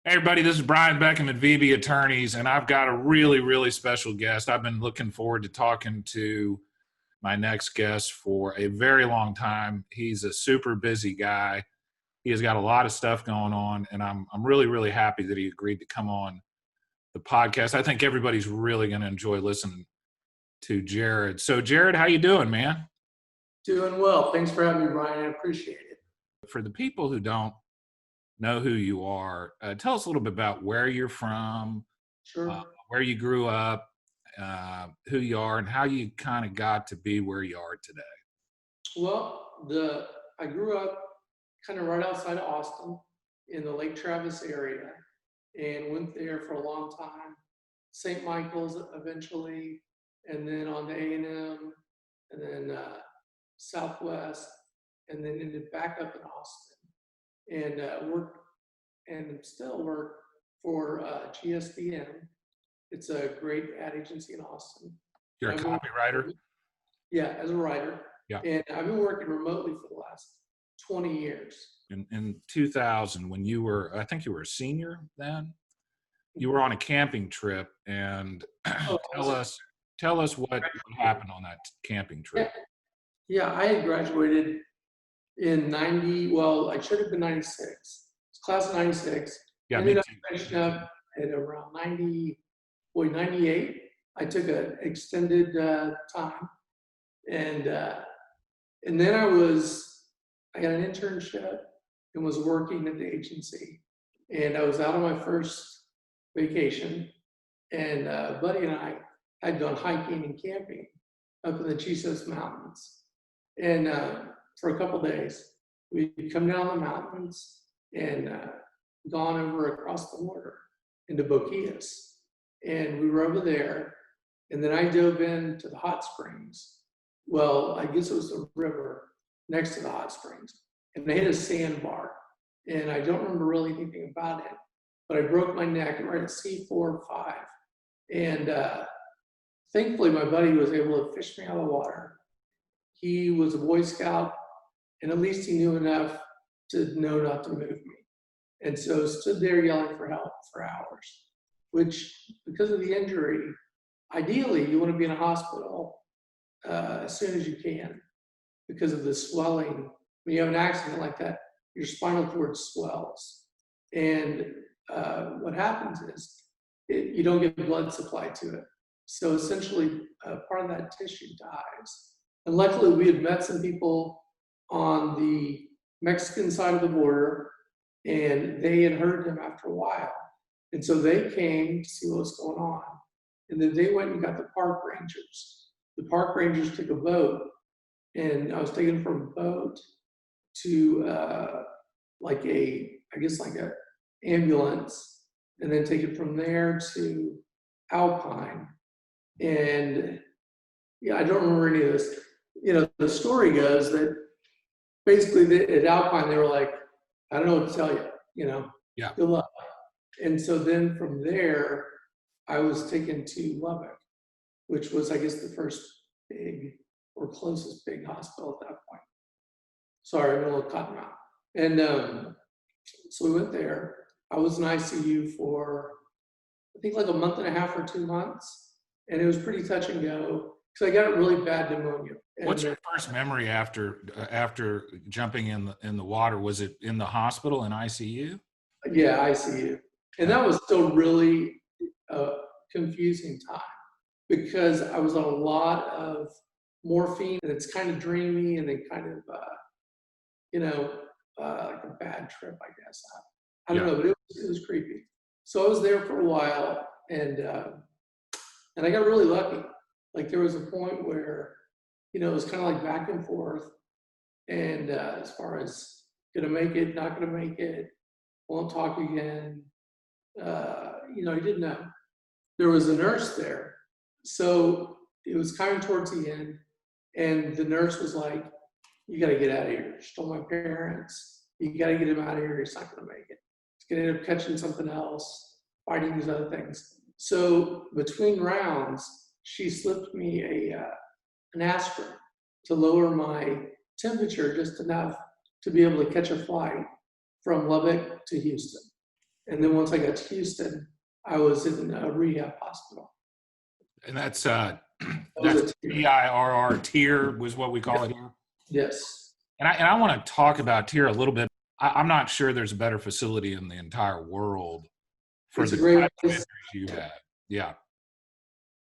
Hey everybody, this is Brian Beckcom at VB Attorneys, and I've got a really, really special guest. I've been looking forward to talking to my next guest for a very long time. He's a super busy guy. He has got a lot of stuff going on, and I'm really, really happy that he agreed to come on the podcast. I think everybody's really going to enjoy listening to Jared. So Jared, how you doing, man? Doing well. Thanks for having me, Brian. I appreciate it. For the people who don't know who you are, tell us a little bit about where you're from, Sure. where you grew up, who you are, and how you kind of got to be where you are today. Well, I grew up kind of right outside of Austin in the Lake Travis area and went there for a long time. St. Michael's eventually, and then on to A&M, and then Southwest, and then ended back up in Austin. And worked and still work for GSDM. It's a great ad agency in Austin. You're a copywriter? Yeah, as a writer. Yeah. And I've been working remotely for the last 20 years. In 2000, when you were, I think you were a senior then, you were on a camping trip, and tell us what happened on that camping trip. Yeah, I had graduated in 90, well, I should have been 96. It's class of 96. Yeah, Ended up finishing up at around 98. I took an extended time. And then I got an internship and was working at the agency. And I was out on my first vacation. And Buddy and I had gone hiking and camping up in the Chisos Mountains. And for a couple days, we'd come down the mountains and gone over across the border into Boquillas. And we were over there, and then I dove into the hot springs. Well, I guess it was the river next to the hot springs, and they hit a sandbar. And I don't remember really anything about it, but I broke my neck right at C4 or 5. And thankfully, my buddy was able to fish me out of the water. He was a Boy Scout, and at least he knew enough to know not to move me. And so stood there yelling for help for hours, which, because of the injury, ideally you want to be in a hospital as soon as you can because of the swelling. When you have an accident like that, your spinal cord swells. And what happens is you don't get blood supply to it. So essentially part of that tissue dies. And luckily we had met some people on the Mexican side of the border, and they had heard him after a while. And so they came to see what was going on. And then they went and got the park rangers. The park rangers took a boat, and I was taken from a boat to like a ambulance, and then taken from there to Alpine. And yeah, I don't remember any of this. You know, the story goes that basically at Alpine, they were like, I don't know what to tell you, Yeah. Good luck. And so then from there, I was taken to Lubbock, which was, I guess, the first big or closest big hospital at that point. Sorry, I'm a little cotton mouth. And so we went there. I was in ICU for, I think, like a month and a half or 2 months. And it was pretty touch and go because I got really bad pneumonia. What's your first memory after jumping in the water? Was it in the hospital in ICU? Yeah, ICU. And that was still really a confusing time because I was on a lot of morphine, and it's kind of dreamy and then kind of, like a bad trip, I guess. I don't know, but it was creepy. So I was there for a while, and I got really lucky. Like there was a point where, it was kind of like back and forth. And as far as gonna make it, not gonna make it, won't talk again. I didn't know. There was a nurse there. So it was kind of towards the end. And the nurse was like, you got to get out of here. She told my parents, you got to get him out of here. He's not going to make it. He's going to end up catching something else, fighting these other things. So between rounds, she slipped me an aspirin to lower my temperature just enough to be able to catch a flight from Lubbock to Houston. And then once I got to Houston, I was in a rehab hospital. And that's That was that's a tier. TIRR, tier was what we call it here. Yes. And I want to talk about tier a little bit. I'm not sure there's a better facility in the entire world for It's the a great type of place. injuries you had. Yeah.